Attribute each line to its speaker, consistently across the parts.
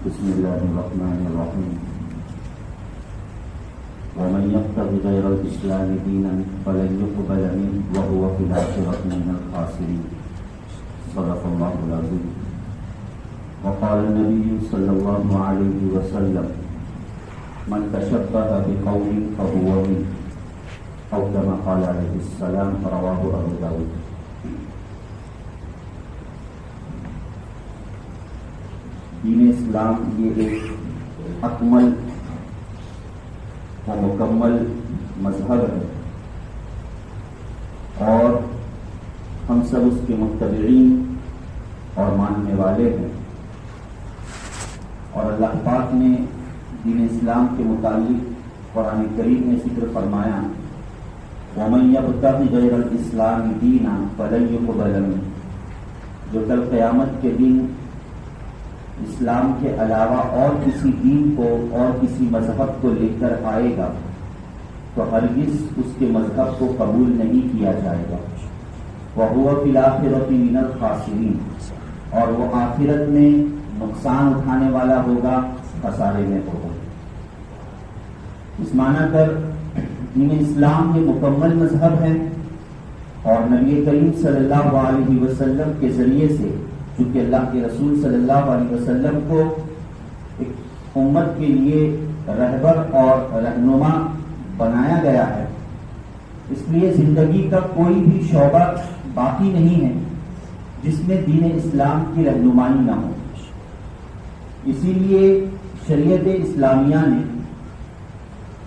Speaker 1: بسم الله الرحمن الرحيم ومن يبتغي غير الإسلام دينا فلن يقبل منه وهو في الآخرة من الخاسرين صدق الله العظيم. وقال النبي صلى الله عليه وسلم من تشبه بقوم فهو منه أو كما قال عليه السلام. رواه أبو داود. دین اسلام یہ ایک اکمل و مکمل مذہب ہے اور ہم سب اس کے متبعین اور ماننے والے ہیں. اور اللہ پاک نے دین اسلام کے متعلق قرآن کریم میں ذکر فرمایا وَمَن يَبْتَغِ غَيْرَ الْإِسْلَامِ دِينًا فَلَن يُقْبَلَ مِنْهُ. جو کل قیامت کے دن اسلام کے علاوہ اور کسی دین کو اور کسی مذہب کو لے کر آئے گا تو ہرگز اس کے مذہب کو قبول نہیں کیا جائے گا. وَهُوَ فِي الْآخِرَةِ مِنَ الْخَاسِرِينَ. اور وہ آخرت میں نقصان اٹھانے والا ہوگا، خسارے میں ہوگا. اس معنی کر دین اسلام یہ مکمل مذہب ہے اور نبی کریم صلی اللہ علیہ وسلم کے ذریعے سے، چونکہ اللہ کے رسول صلی اللہ علیہ وسلم کو ایک امت کے لیے رہبر اور رہنما بنایا گیا ہے، اس لیے زندگی کا کوئی بھی شعبہ باقی نہیں ہے جس میں دین اسلام کی رہنمائی نہ ہو. اسی لیے شریعت اسلامیہ نے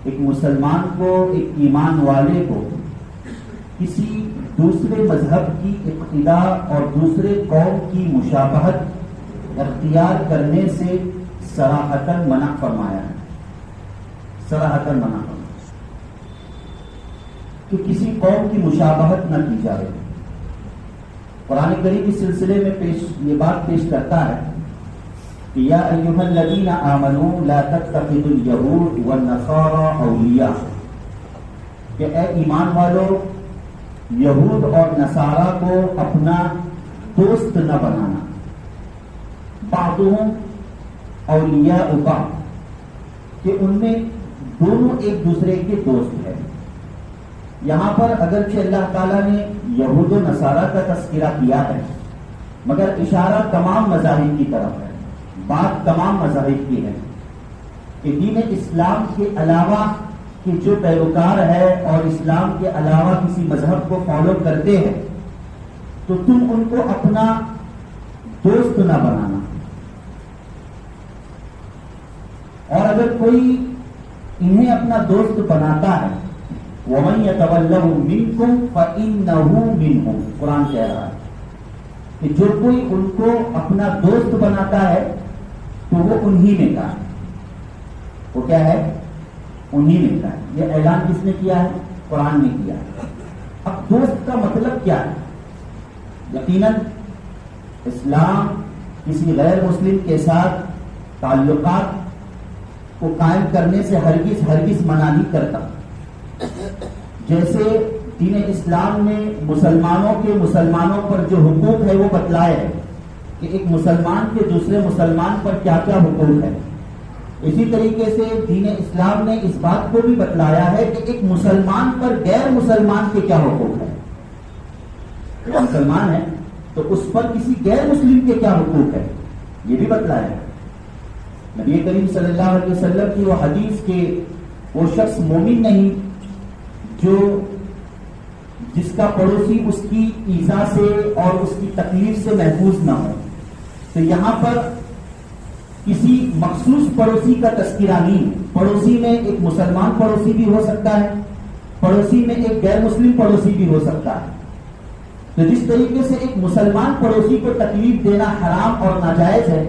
Speaker 1: ایک مسلمان کو، ایک ایمان والے کو کسی دوسرے مذہب کی اقتداء اور دوسرے قوم کی مشابہت اختیار کرنے سے صراحتاً منع فرمایا ہے. صراحتاً منع فرمایا کہ کسی قوم کی مشابہت نہ کی جائے. قرآن کریم اس سلسلے میں یہ بات پیش کرتا ہے کہ یا ایھا الذین آمنوا لا تتخذوا اليہود والنصارى اولیاء، کہ اے ایمان والو یہود اور نصارہ کو اپنا دوست نہ بنانا. بعضهم اولیاء بعض، کہ ان میں دونوں ایک دوسرے کے دوست ہیں. یہاں پر اگرچہ اللہ تعالیٰ نے یہود و نصارہ کا تذکرہ کیا ہے مگر اشارہ تمام مذاہب کی طرف ہے. بات تمام مذاہب کی ہے کہ دین اسلام کے علاوہ کہ جو پیروکار ہے اور اسلام کے علاوہ کسی مذہب کو فالو کرتے ہیں تو تم ان کو اپنا دوست نہ بنانا. اور اگر کوئی انہیں اپنا دوست بناتا ہے وَمَن يَتَوَلَّهُ مِنكُمْ فَإِنَّهُ مِنْهُمْ. قرآن کہہ رہا ہے کہ جو کوئی ان کو اپنا دوست بناتا ہے تو وہ انہی میں کا ہے. وہ کیا ہے؟ انہی میں کا ہے. یہ اعلان کس نے کیا ہے؟ قرآن نے کیا ہے. اب دوست کا مطلب کیا ہے؟ یقیناً اسلام کسی غیر مسلم کے ساتھ تعلقات کو قائم کرنے سے ہرگز منع نہیں کرتا. جیسے دین اسلام نے مسلمانوں پر جو حقوق ہے وہ بتلائے ہے کہ ایک مسلمان کے دوسرے مسلمان پر کیا کیا حقوق ہے، اسی طریقے سے دین اسلام نے اس بات کو بھی بتلایا ہے کہ ایک مسلمان پر غیر مسلمان کے کیا حقوق ہے. مسلمان ہے تو اس پر کسی غیر مسلم کے کیا حقوق ہے یہ بھی بتلایا ہے. نبی کریم صلی اللہ علیہ وسلم کی وہ حدیث کہ وہ شخص مومن نہیں جس کا پڑوسی اس کی ایذا سے اور اس کی تکلیف سے محفوظ نہ ہو. تو یہاں پر کسی مخصوص پڑوسی کا تذکرہ نہیں. پڑوسی میں ایک مسلمان پڑوسی بھی ہو سکتا ہے، پڑوسی میں ایک غیر مسلم پڑوسی بھی ہو سکتا ہے. تو جس طریقے سے ایک مسلمان پڑوسی کو تکلیف دینا حرام اور ناجائز ہے،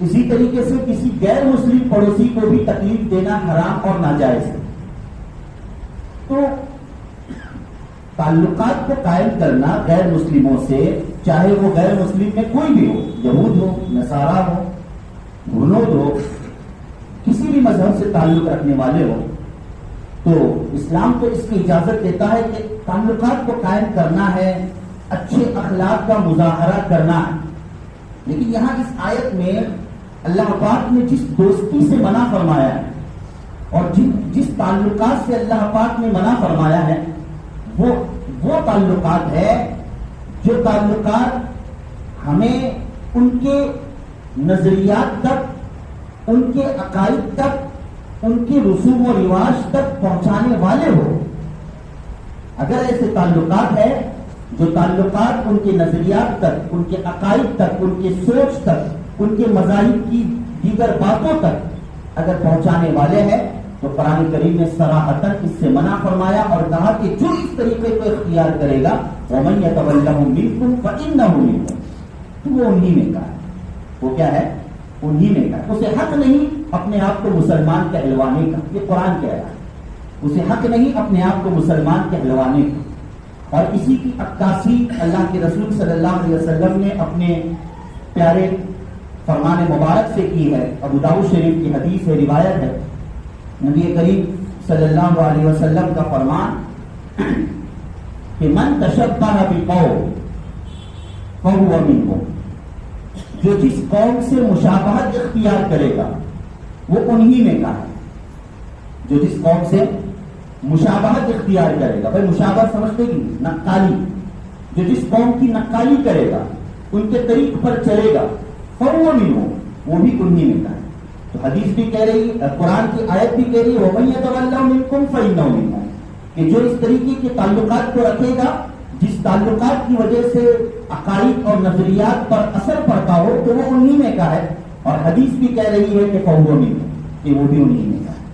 Speaker 1: اسی طریقے سے کسی غیر مسلم پڑوسی کو بھی تکلیف دینا حرام اور ناجائز ہے. تو تعلقات کو قائم کرنا غیر مسلموں سے، چاہے وہ غیر مسلم میں کوئی بھی ہو، یہود ہو، نصارہ ہو، ہنود ہو، کسی بھی مذہب سے تعلق رکھنے والے ہو، تو اسلام تو اس کی اجازت دیتا ہے کہ تعلقات کو قائم کرنا ہے، اچھے اخلاق کا مظاہرہ کرنا ہے. لیکن یہاں اس آیت میں اللہ پاک نے جس دوستی سے منع فرمایا ہے اور جس تعلقات سے اللہ پاک نے منع فرمایا ہے وہ تعلقات ہے جو تعلقات ہمیں ان کے نظریات تک، ان کے عقائد تک، ان کے رسوم و رواج تک پہنچانے والے ہو۔ اگر ایسے تعلقات ہیں جو تعلقات ان کے نظریات تک، ان کے عقائد تک، ان کے سوچ تک، ان کے مذاہب کی دیگر باتوں تک اگر پہنچانے والے ہیں تو قرآن کریم نے صراحتاً اس سے منع فرمایا اور کہا کہ جو اس طریقے کو اختیار کرے گا وَمَن يَتَوَلَّهُم مِّنكُمْ فَإِنَّهُ مِنْهُمْ، تو وہ انہی میں کا ہے۔ وہ کیا ہے؟ انہی میں کا ہے۔ اسے حق نہیں اپنے آپ کو مسلمان کہلوانے کا، یہ قرآن کہہ رہا ہے، اسے حق نہیں اپنے آپ کو مسلمان کہلوانے کا۔ اور اسی کی عکاسی اللہ کے رسول صلی اللہ علیہ وسلم نے اپنے پیارے فرمان مبارک سے کی ہے۔ ابو داؤد شریف کی حدیث ہے، روایت ہے، نبی کریم صلی اللہ علیہ وسلم کا فرمان کہ من تشبہ بقوم فہو منہم، جو جس قوم سے مشابہت اختیار کرے گا وہ انہی میں کا ہے۔ جو جس قوم سے مشابہت اختیار کرے گا، بھائی مشابہت سمجھتے گی، نقالی، جو جس قوم کی نقالی کرے گا، ان کے طریق پر چلے گا، فہو منہم، وہ بھی انہی میں کا ہے۔ تو حدیث بھی کہہ رہی، قرآن کی آیت بھی کہہ رہی ہے وَمَن يَتَوَلَّهُم مِّنكُمْ فَإِنَّهُ مِنْهُمْ، کہ جو اس طریقے کے تعلقات کو رکھے گا جس تعلقات کی وجہ سے عقائد اور نظریات پر اثر پڑتا ہو تو وہ انہی میں کا ہے۔ اور حدیث بھی کہہ رہی ہے کہ فَهُوَ مِنْهُمْ، کہ وہ بھی انہی میں کا ہے۔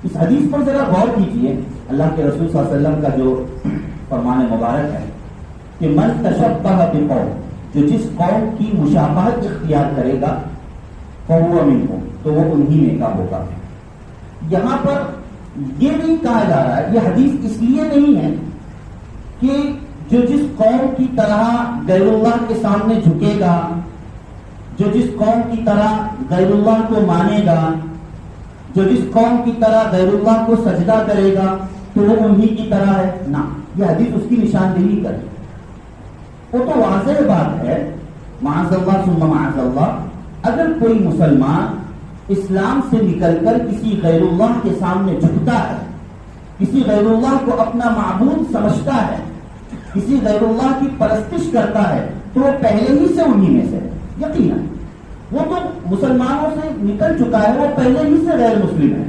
Speaker 1: اس حدیث پر ذرا غور کیجئے، اللہ کے رسول صلی اللہ علیہ وسلم کا جو فرمان مبارک ہے کہ من تشبہ بقوم، جو جس قوم کی مشابہت اختیار کرے گا فَهُوَ مِنْهُمْ، تو وہ انہی میں کا ہوگا۔ یہاں پر یہ نہیں کہا جا رہا ہے، یہ حدیث اس لیے نہیں ہے کہ جو جس قوم کی طرح غیر اللہ کے سامنے جھکے گا، جو جس قوم کی طرح غیر اللہ کو مانے گا، جو جس قوم کی طرح غیر اللہ کو سجدہ کرے گا تو وہ انہی کی طرح ہے، نہ، یہ حدیث اس کی نشاندہی کرے۔ وہ تو واضح بات ہے، معاذ اللہ ثم معاذ اللہ، اگر کوئی مسلمان اسلام سے نکل کر کسی غیر اللہ کے سامنے جھکتا ہے، کسی غیر اللہ کو اپنا معبود سمجھتا ہے، کسی غیر اللہ کی پرستش کرتا ہے تو وہ پہلے ہی سے انہی میں سے ہے، یقیناً وہ تو مسلمانوں سے نکل چکا ہے، وہ پہلے ہی سے غیر مسلم ہے۔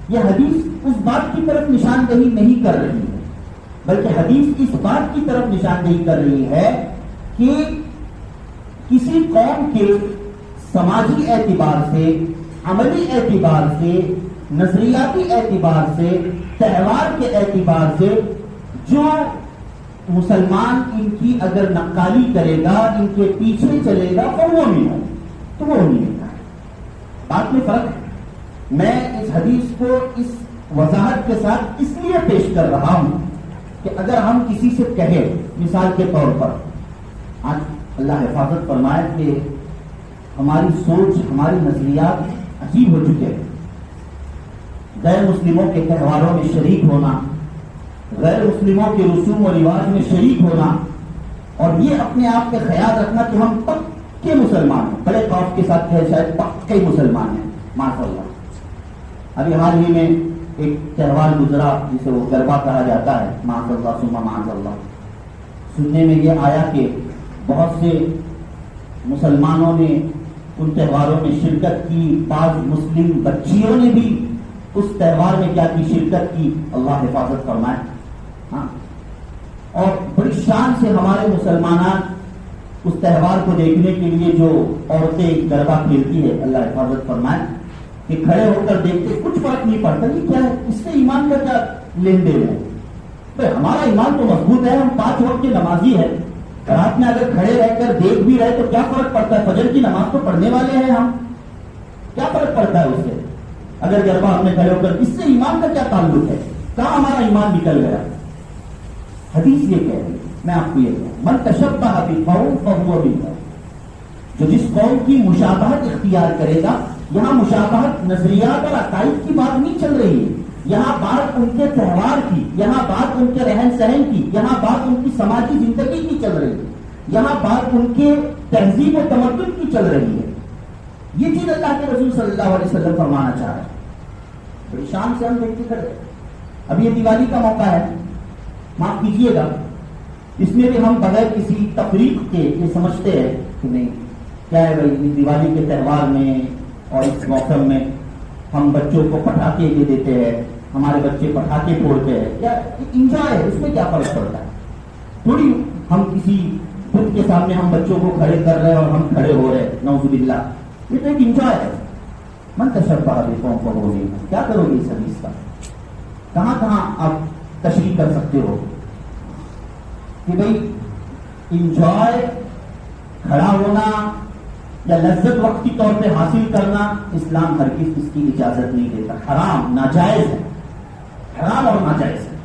Speaker 1: یہ حدیث اس بات کی طرف نشاندہی نہیں کر رہی ہے، بلکہ حدیث اس بات کی طرف نشاندہی کر رہی ہے کہ کسی قوم کے سماجی اعتبار سے، عملی اعتبار سے، نظریاتی اعتبار سے، تہوار کے اعتبار سے جو مسلمان ان کی اگر نقالی کرے گا، ان کے پیچھے چلے گا فَهُوَ مِنْهُمْ، تو وہ نہیں ہوتا ہے۔ بات میں فرق ہے۔ میں اس حدیث کو اس وضاحت کے ساتھ اس لیے پیش کر رہا ہوں کہ اگر ہم کسی سے کہیں، مثال کے طور پر آج اللہ حفاظت فرمائے کہ ہماری سوچ، ہماری نظریات عجیب ہو چکے ہیں، غیر مسلموں کے تہواروں میں شریک ہونا، غیر مسلموں کے رسوم و رواج میں شریک ہونا، اور یہ اپنے آپ کا خیال رکھنا کہ ہم پکے مسلمان ہیں، بڑے خوف کے ساتھ کہ شاید پکے مسلمان ہیں، ماشاء اللہ۔ ابھی حال ہی میں ایک تہوار گزرا جسے وہ گربا کہا جاتا ہے، ماشاء اللہ ثم ماشاء اللہ۔ سننے میں یہ آیا کہ بہت سے مسلمانوں نے ان تہواروں میں شرکت کی، بعض مسلم بچیوں نے بھی اس تہوار میں کیا کی، شرکت کی، اللہ حفاظت فرمائے۔ ہاں، اور بڑی شان سے ہمارے مسلمان اس تہوار کو دیکھنے کے لیے جو عورتیں گربا کھیلتی ہے، اللہ حفاظت فرمائے، کہ کھڑے ہو کر دیکھتے کچھ فرق نہیں پڑتا، یہ کیا ہے، اس سے ایمان کا کیا لین دین ہے؟ بھائی ہمارا ایمان تو مضبوط ہے، ہم 5 وقت کے نمازی ہیں، رات میں اگر کھڑے رہ کر دیکھ بھی رہے تو کیا فرق پڑتا ہے، فجر کی نماز تو پڑھنے والے ہیں ہم، کیا فرق پڑتا ہے اس سے؟ اگر گربا ہم نے کھڑے ہو کر، اس سے ایمان کا کیا تعلق ہے؟ کہاں ہمارا ایمان نکل گیا؟ حدیث یہ کہہ رہی ہے، میں آپ کو یہ کہوں، من تشبہ بقوم فہو منہم، جو جس قوم کی مشابہت اختیار کرے گا، یہاں مشابہت نظریات اور عقائد کی بات نہیں چل رہی ہے، یہاں بات ان کے تہوار کی، یہاں بات ان کے رہن سہن کی، یہاں بات ان کی سماجی زندگی کی چل رہی ہے، یہاں بات ان کے تہذیب و تمدن کی چل رہی ہے. یہ چیز اللہ کے رسول صلی اللہ علیہ وسلم فرمانا چاہ رہے ہیں. بڑی شان سے ہم دیکھتے کھڑے. اب یہ دیوالی کا موقع ہے, معاف کیجیے گا, اس میں بھی ہم بغیر کسی تفریق کے یہ سمجھتے ہیں کہ نہیں کیا ہے بھائی, دیوالی کے تہوار میں اور اس موسم میں ہم بچوں کو پٹاخے دے دیتے ہیں, ہمارے بچے پٹاخے پھوڑتے ہیں, یا انجوائے ہے, اس میں کیا فرق پڑتا ہے. تھوڑی ہم کسی بت کے سامنے ہم بچوں کو کھڑے کر رہے ہیں اور ہم کھڑے ہو رہے ہیں, نعوذ باللہ. یہ تو ایک انجوائے ہے. من تشبہ بقوم فہو منہم. کیا کرو گے اس حدیث کا, کہاں کہاں آپ تشریح کر سکتے ہو کہ بھائی انجوائے, کھڑا ہونا یا لذت وقتی طور پہ حاصل کرنا, اسلام ہرگز اس کی اجازت نہیں دیتا. حرام, ناجائز ہے, حرام اور ناجائز ہے.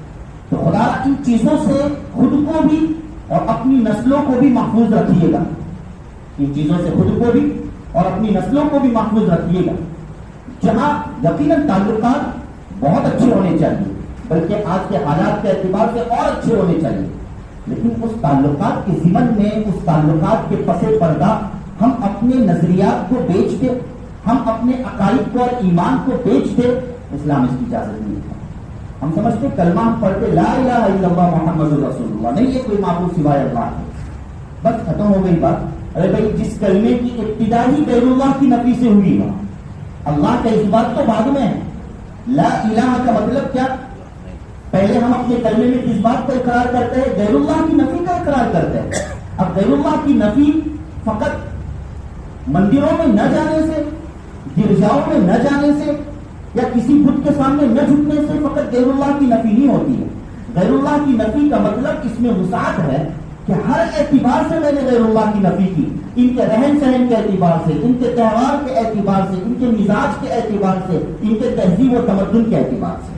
Speaker 1: تو خدا ان چیزوں سے خود کو بھی اور اپنی نسلوں کو بھی محفوظ رکھیے گا. ان چیزوں سے خود کو بھی اور اپنی نسلوں کو بھی محفوظ رکھیے گا. جہاں یقیناً تعلقات بہت اچھے ہونے چاہیے, بلکہ آج کے حالات کے اعتبار سے اور اچھے ہونے چاہیے, لیکن اس تعلقات کے ضمن میں, اس تعلقات کے پس پردہ ہم اپنے نظریات کو بیچ دے, ہم اپنے عقائد کو اور ایمان کو بیچ دے, اسلام اس کی اجازت نہیں ہے. ہم سمجھتے کلمہ ہم پڑھتے لا الہ الا اللہ محمد رسول اللہ, نہیں ہے کوئی معبود سوائے اللہ ہے, بس ختم ہو گئی بات. ارے بھائی جس کلمے کی ابتدا ہی غیر اللہ کی نفی سے ہوئی ہے, اللہ کا اس بات تو بعد میں ہے. لا الہ کا مطلب کیا, پہلے ہم اپنے کلمے میں کس بات کا اقرار کرتے ہیں, غیر اللہ کی نفی کا اقرار کرتے ہیں. اب غیر اللہ کی نفی فقط مندروں میں نہ جانے سے, گرجاؤں میں نہ جانے سے, یا کسی بت کے سامنے نہ جھکنے سے فقط غیر اللہ کی نفی نہیں ہوتی ہے. غیر اللہ کی نفی کا مطلب اس میں وسعت ہے کہ ہر اعتبار سے میں نے غیر اللہ کی نفی کی. ان کے رہن سہن کے اعتبار سے, ان کے تہوار کے اعتبار سے, ان کے مزاج کے اعتبار سے, ان کے تہذیب و تمدن کے اعتبار سے.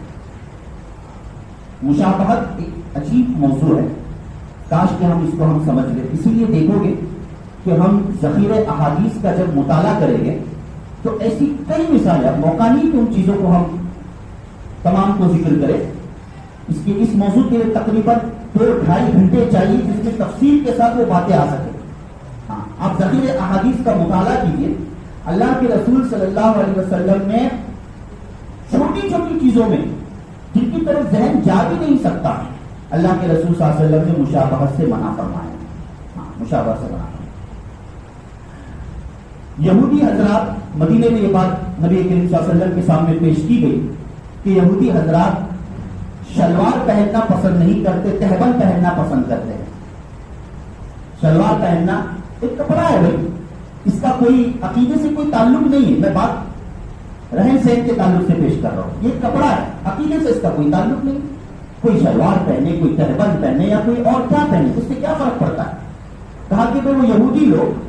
Speaker 1: مشابہت ایک عجیب موضوع ہے, کاش کہ ہم اس کو ہم سمجھ لیں. اسی لیے دیکھو گے کہ ہم ذخیرہ احادیث کا جب مطالعہ کریں گے تو ایسی کئی مثالیں, موقع نہیں کہ ان چیزوں کو ہم تمام کو ذکر کریں. اس موضوع کے لیے تقریباً 2-2.5 گھنٹے چاہیے جس میں تفصیل کے ساتھ وہ باتیں آ سکیں. ہاں, آپ ذخیرہ احادیث کا مطالعہ کیجیے. اللہ کے رسول صلی اللہ علیہ وسلم نے چھوٹی چھوٹی چیزوں میں جن کی طرف ذہن جا بھی نہیں سکتا, اللہ کے رسول صلی اللہ علیہ وسلم نے مشابہت سے منع فرمایا. ہاں, مشابہت سے منع فرمایا. یہودی حضرات, مدینے میں یہ بات نبی کریم صلی اللہ علیہ وسلم کے سامنے پیش کی گئی کہ یہودی حضرات شلوار پہننا پسند نہیں کرتے, تہبند پہننا پسند کرتے ہیں. شلوار پہننا ایک کپڑا ہے بھائی, اس کا کوئی عقیدے سے کوئی تعلق نہیں ہے. میں بات رہن سہن کے تعلق سے پیش کر رہا ہوں. یہ کپڑا ہے, عقیدے سے اس کا کوئی تعلق نہیں. کوئی شلوار پہنے, کوئی تہبند پہنے یا کوئی اور کیا پہنے, اس سے کیا فرق پڑتا ہے. کہا کہ وہ یہودی لوگ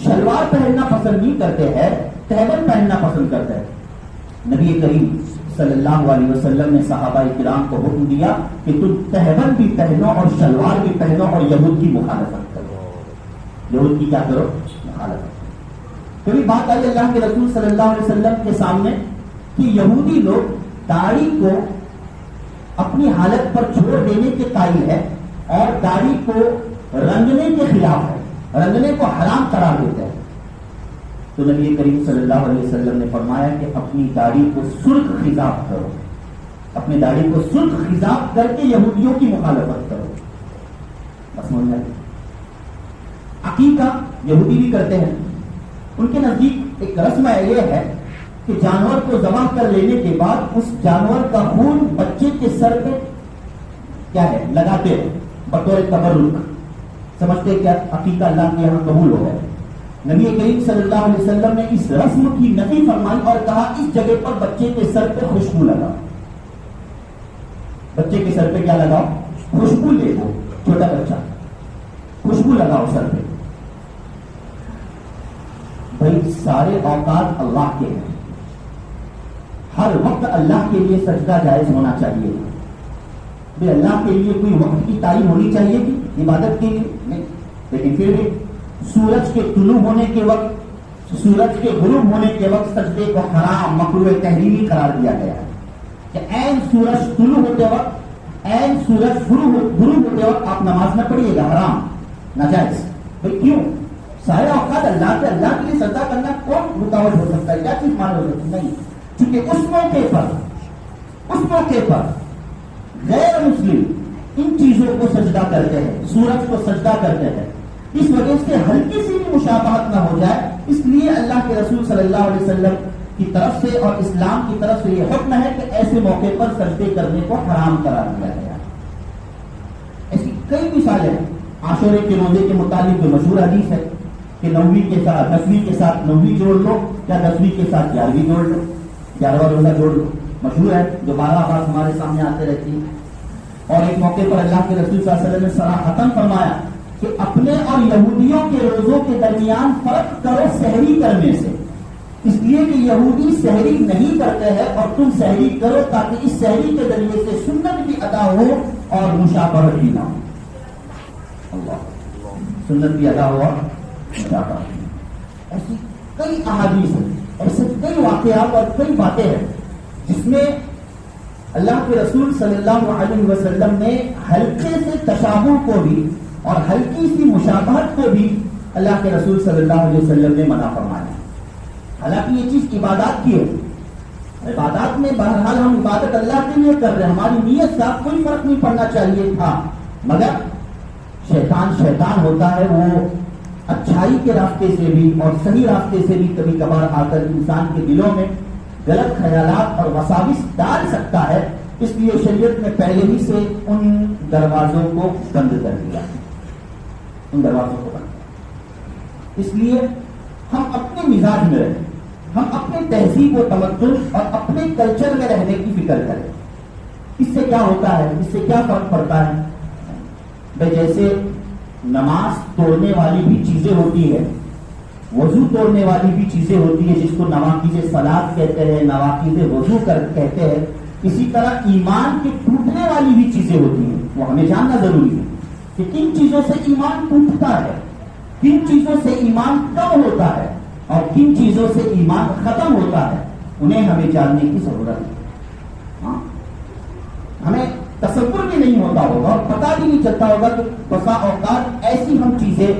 Speaker 1: شلوار پہننا پسند نہیں کرتے ہیں, تہبند پہننا پسند کرتے ہیں. نبی کریم صلی اللہ علیہ وسلم نے صحابہ کرام کو حکم دیا کہ تم تہبند بھی پہنو اور شلوار بھی پہنو اور یہود کی مخالفت کرو. یہود کی کیا کرو, مخالفت. کبھی بات آئی اللہ کے رسول صلی اللہ علیہ وسلم کے سامنے کہ یہودی لوگ داڑھی کو اپنی حالت پر چھوڑ دینے کے قائل ہے اور داڑھی کو رنگنے کے خلاف ہے, رنگنے کو حرام قرار دیتے ہیں. تو نبی کریم صلی اللہ علیہ وسلم نے فرمایا کہ اپنی داڑھی کو سرخ خضاب کرو, اپنی داڑھی کو سرخ خضاب کر کے یہودیوں کی مخالفت کرو. بس سمجھ میں. عقیقہ یہودی بھی کرتے ہیں. ان کے نزدیک ایک رسم یہ ہے کہ جانور کو ذبح کر لینے کے بعد اس جانور کا خون بچے کے سر پہ کیا ہے لگاتے ہیں بطور تبرک. سمجھتے کیا عقیقہ اللہ کے یہاں قبول ہو گئے. نبی کریم صلی اللہ علیہ وسلم نے اس رسم کی نفی فرمائی اور کہا اس جگہ پر بچے کے سر پہ خوشبو لگاؤ. بچے کے سر پہ کیا لگاؤ, خوشبو لے دو. چھوٹا بچہ, خوشبو لگاؤ سر پہ. بھائی سارے اوقات اللہ کے ہیں, ہر وقت اللہ کے لیے سجدہ جائز ہونا چاہیے. بھائی اللہ کے لیے کوئی وقت کی تعین ہونی چاہیے کہ عبادت کے لیے نہیں, لیکن پھر بھی سورج کے طلوع ہونے کے وقت, سورج کے غروب ہونے کے وقت سجدے کو حرام, مکروہ تحریمی قرار دیا گیا ہے. کہ عین سورج طلوع ہوتے وقت, عین سورج غروب ہوتے وقت آپ نماز نہ پڑھیے گا, حرام, ناجائز. بھائی کیوں؟ سارے اوقات اللہ کے لیے سجدہ کرنا کون رکاوٹ ہو سکتا ہے؟ کیا چیز مانے ہو سکتی؟ نہیں، کیونکہ اس موقع پر غیر مسلم ان چیزوں کو سجدہ کرتے ہیں، سورج کو سجدہ کرتے ہیں، اس وجہ سے ہلکی سی بھی مشابہت نہ ہو جائے، اس لیے اللہ کے رسول صلی اللہ علیہ وسلم کی طرف سے اور اسلام کی طرف سے یہ حکم ہے کہ ایسے موقع پر سجدے کرنے کو حرام قرار دیا گیا۔ ایسی کئی مثالیں ہیں۔ عاشورے کے روزے کے متعلق جو مشہور حدیث ہے کہ 9ویں کے ساتھ 10ویں کے ساتھ 9ویں جوڑ لو یا 10ویں کے ساتھ 11ویں جوڑ لو، 11واں روزہ جوڑ لو، مشہور ہے، جو بارہ بار ہمارے سامنے آتے رہتی ہے۔ اور ایک موقع پر اللہ کے رسول صلی اللہ علیہ وسلم نے صراحتاً فرمایا کہ اپنے اور یہودیوں کے روزوں کے درمیان فرق کرو سحری کرنے سے، اس لیے کہ یہودی سحری نہیں کرتے ہیں اور تم سحری کرو تاکہ اس سحری کے ذریعے سے سنت بھی ادا ہو اور مشابہت بھی نہ ہو۔ اللہ، سنت بھی ادا ہوا، مشابہت بھی۔ ایسی کئی احادیث ہیں، ایسے کئی واقعات اور کئی باتیں ہیں جس میں اللہ کے رسول صلی اللہ علیہ وسلم نے ہلکے سے تشابہ کو بھی اور ہلکی سی مشابہت کو بھی اللہ کے رسول صلی اللہ علیہ وسلم نے منع فرمایا۔ حالانکہ یہ چیز عبادات کی ہے، عبادات میں بہرحال ہم عبادت اللہ کے لیے کر رہے ہیں، ہماری نیت کا کوئی فرق نہیں پڑنا چاہیے تھا، مگر شیطان ہوتا ہے، وہ اچھائی کے راستے سے بھی اور صحیح راستے سے بھی کبھی کبھار آ کر انسان کے دلوں میں غلط خیالات اور وساوس ڈال سکتا ہے، اس لیے شریعت نے پہلے ہی سے ان دروازوں کو بند کر دیا، ان دروازوں کو بند۔ اس لیے ہم اپنے مزاج میں رہیں، ہم اپنے تہذیب و تمدن اور اپنے کلچر میں رہنے کی فکر کریں۔ اس سے کیا ہوتا ہے، اس سے کیا فرق پڑتا ہے؟ بھائی جیسے نماز توڑنے والی بھی چیزیں ہوتی ہے، وضو توڑنے والی بھی چیزیں ہوتی ہیں جس کو نواقض صلاۃ کہتے ہیں، نواقض وضو کہتے ہیں، اسی طرح ایمان کے ٹوٹنے والی بھی چیزیں ہوتی ہیں، وہ ہمیں جاننا ضروری ہے کہ کن چیزوں سے ایمان ٹوٹتا ہے، کن چیزوں سے ایمان کم ہوتا ہے اور کن چیزوں سے ایمان ختم ہوتا ہے، انہیں ہمیں جاننے کی ضرورت ہے۔ ہاں، ہمیں تصور بھی نہیں ہوتا ہوگا اور پتہ بھی نہیں چلتا ہوگا کہ بسا اوقات ایسی ہم چیزیں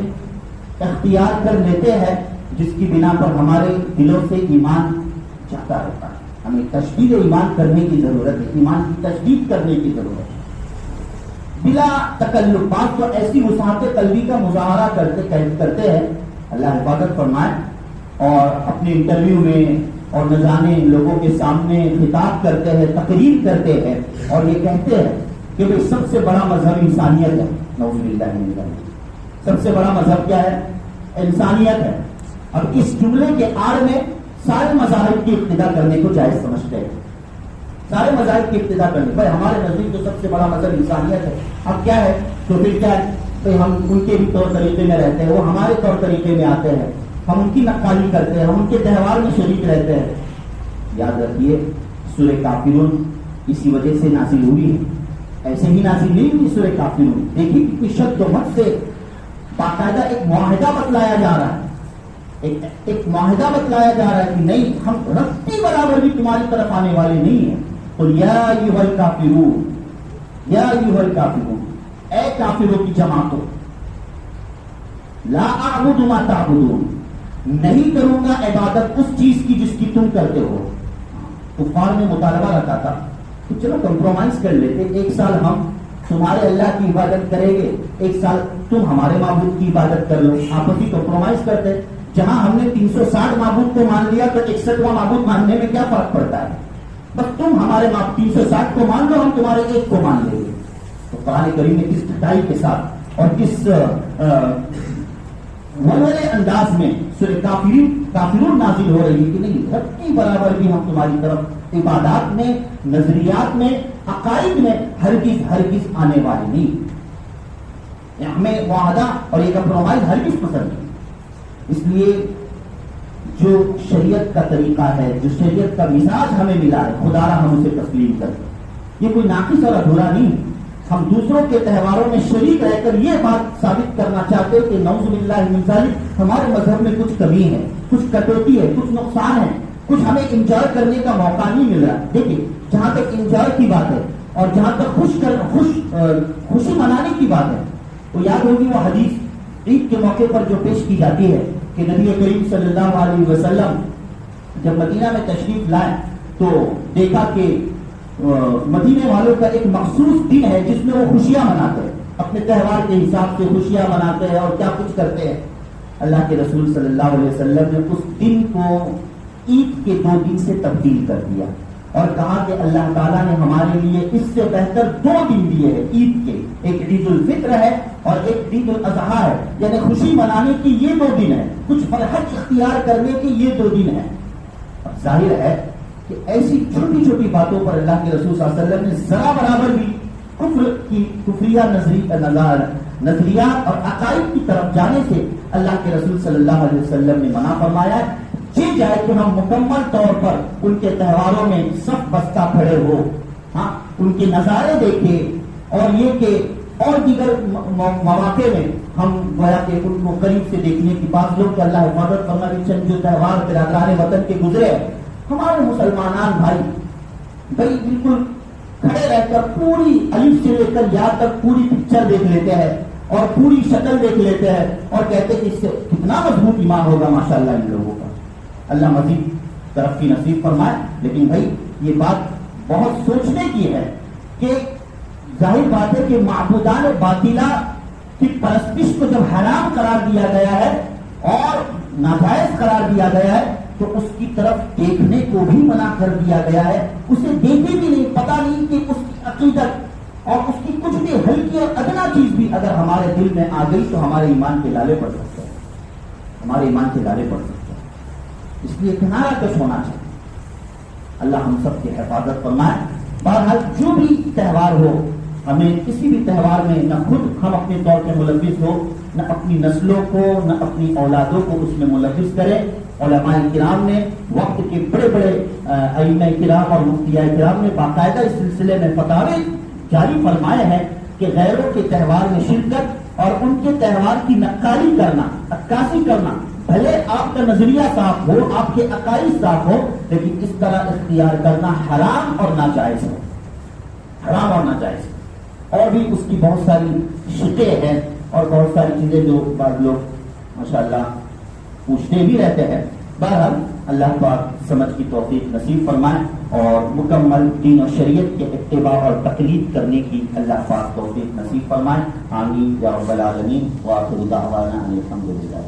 Speaker 1: اختیار کر لیتے ہیں جس کی بنا پر ہمارے دلوں سے ایمان جاتا رہتا ہے۔ ہمیں تشدید ایمان کرنے کی ضرورت ہے، ایمان کی تشدید کرنے کی ضرورت ہے، بلا تکلف۔ بات تو ایسی وسعت قلبی کا مظاہرہ کرتے ہیں، اللہ حفاظت فرمائے، اور اپنے انٹرویو میں اور نہ جانے لوگوں کے سامنے خطاب کرتے ہیں، تقریر کرتے ہیں اور یہ کہتے ہیں کہ بھئی سب سے بڑا مذہب انسانیت ہے، نعوذ باللہ من ذالک، سب سے بڑا مذہب کیا ہے؟ انسانیت ہے۔ اب اس جملے کے آڑ میں سارے مذاہب کی ابتدا کرنے کو جائز سمجھتے ہیں، سارے مذاہب کی ابتدا کرنے، بھائی ہمارے نزدیک تو سب سے بڑا مذہب انسانیت ہے، اب کیا ہے تو پھر کیا ہے، بھائی ہم ان کے بھی طور طریقے میں رہتے ہیں، وہ ہمارے طور طریقے میں آتے ہیں، ہم ان کی نقالی کرتے ہیں، ہم ان کے تہوار میں شریک رہتے ہیں۔ یاد رکھیے سورہ کافرون اسی وجہ سے نازل ہوئی ہے، ایسے ہی نازل نہیں ہوئی سورہ کافرون۔ دیکھیے کتنی شد و مت سے باقاعدہ ایک معاہدہ بتلایا جا رہا ہے، ایک معاہدہ بتلایا جا رہا ہے کہ نہیں، ہم رتی برابر بھی تمہاری طرف آنے والے نہیں ہیں۔ قل یا ایھا الکافرون، یا ایھا الکافرون، اے کافروں کی جماعتوں، لا اعبد ما تعبدون، نہیں کروں گا عبادت اس چیز کی جس کی تم کرتے ہو۔ کفار نے مطالبہ رکھا تھا کہ چلو کمپرومائز کر لیتے، ایک سال ہم تمہارے اللہ کی عبادت کریں گے، ایک سال تم ہمارے معبود کی عبادت کر لو، آپس ہی کمپرومائز کرتے۔ جہاں ہم نے 360 معبود کو مان لیا تو 61واں معبود ماننے میں کیا فرق پڑتا ہے؟ بس تم ہمارے 360 کو مان لو، ہم تمہارے ایک کو مان لیں گے۔ تو قرآن کریم نے کس ڈھٹائی کے ساتھ اور کس ولولے انداز میں سورہ کافرون نازل ہو رہی ہے کہ نہیں، رتی برابر بھی ہم تمہاری طرف عبادات میں، نظریات میں، عقائد میں ہرگز آنے والے نہیں۔ ہمیں معاہدہ اور یہ کمپرومائز ہرگز پسند نہیں۔ اس لیے جو شریعت کا طریقہ ہے، جو شریعت کا مزاج ہمیں ملا ہے، خدا را ہم اسے تسلیم کریں۔ یہ کوئی ناقص اور ادھورا نہیں، ہم دوسروں کے تہواروں میں شریک رہ کر یہ بات ثابت کرنا چاہتے کہ نعوذ باللہ من ذالک ہمارے مذہب میں کچھ کمی ہے، کچھ کٹوتی ہے، کچھ نقصان ہے، کچھ ہمیں انجوائے کرنے کا موقع نہیں مل رہا۔ دیکھیے جہاں تک انجوائے کی بات ہے اور جہاں تک خوشی منانے کی بات ہے، تو یاد ہوگی وہ حدیث عید کے موقع پر جو پیش کی جاتی ہے کہ نبی کریم صلی اللہ علیہ وسلم جب مدینہ میں تشریف لائے تو دیکھا کہ مدینے والوں کا ایک مخصوص دن ہے جس میں وہ خوشیاں مناتے ہیں، اپنے تہوار کے حساب سے خوشیاں مناتے ہیں اور کیا کچھ کرتے ہیں۔ اللہ کے رسول صلی اللہ علیہ وسلم نے اس دن کو عید کے 2 دن سے تبدیل کر دیا اور کہا کہ اللہ تعالیٰ نے ہمارے لیے اس سے بہتر 2 دن دیے ہیں عید کے، ایک عید الفطر ہے اور ایک عید الاضحیٰ ہے، یعنی خوشی منانے کی یہ 2 دن ہے، کچھ فرحت اختیار کرنے کی یہ 2 دن ہے۔ اب ظاہر ہے کہ ایسی چھوٹی چھوٹی باتوں پر اللہ کے رسول صلی اللہ علیہ وسلم نے ذرا برابر بھی کفر کی کفریہ نظریات اور عقائد کی طرف جانے سے اللہ کے رسول صلی اللہ علیہ وسلم نے منع فرمایا ہے۔ یہ جائے کہ ہم مکمل طور پر ان کے تہواروں میں صف بستہ کھڑے ہو، ہاں ان کے نظارے دیکھیں اور یہ کہ اور دیگر مواقع میں ہم گویا کہ ان کو قریب سے دیکھنے کی بات لوگ کہ اللہ حفاظت فرمائے چند جو تہوار برادران وطن کے گزرے ہمارے مسلمانان بھائی بالکل کھڑے رہ کر پوری الف سے لے کر یا تک پوری پکچر دیکھ لیتے ہیں اور پوری شکل دیکھ لیتے ہیں اور کہتے ہیں کہ اس سے کتنا مضبوط ایمان ہوگا ماشاءاللہ ان لوگوں کا، اللہ مزید ترقی نصیب فرمائے۔ لیکن بھائی یہ بات بہت سوچنے کی ہے کہ ظاہر بات ہے کہ معبودان باطلہ کی پرستش کو جب حرام قرار دیا گیا ہے اور ناجائز قرار دیا گیا ہے تو اس کی طرف دیکھنے کو بھی منع کر دیا گیا ہے، اسے دیکھے بھی نہیں، پتہ نہیں کہ اس کی عقیدت اور اس کی کچھ بھی ہلکی اور ادنا چیز بھی اگر ہمارے دل میں آ گئی تو ہمارے ایمان کے لالے پڑ سکتے ہیں، ہمارے ایمان کے لالے پڑ سکتے ہیں۔ اس لیے کنارہ کش ہونا چاہیے، اللہ ہم سب کی حفاظت فرمائے۔ بہرحال جو بھی تہوار ہو ہمیں کسی بھی تہوار میں نہ خود ہم اپنے طور پہ ملوث ہو، نہ اپنی نسلوں کو نہ اپنی اولادوں کو اس میں ملوث کرے۔ علماء کرام نے وقت کے بڑے بڑے ائمہ کرام اور مفتیاء کرام نے باقاعدہ اس سلسلے میں فتاوے جاری فرمائے ہیں کہ غیروں کے تہوار میں شرکت اور ان کے تہوار کی نقالی کرنا، عکاسی کرنا، بھلے آپ کا نظریہ صاف ہو، آپ کے عقائد صاف ہو، لیکن اس طرح اختیار کرنا حرام اور ناجائز ہے، حرام اور ناجائز ہے۔ اور بھی اس کی بہت ساری شکیں ہیں اور بہت ساری چیزیں جو بعض لوگ ماشاءاللہ پوچھتے بھی رہتے ہیں۔ بہرحال اللہ پاک سمجھ کی توفیق نصیب فرمائے اور مکمل دین و شریعت کے اتباع اور تقلید کرنے کی اللہ پاک توفیق نصیب فرمائے۔ آمین یا رب العالمین۔ وآخر دعوانا ان الحمد للہ۔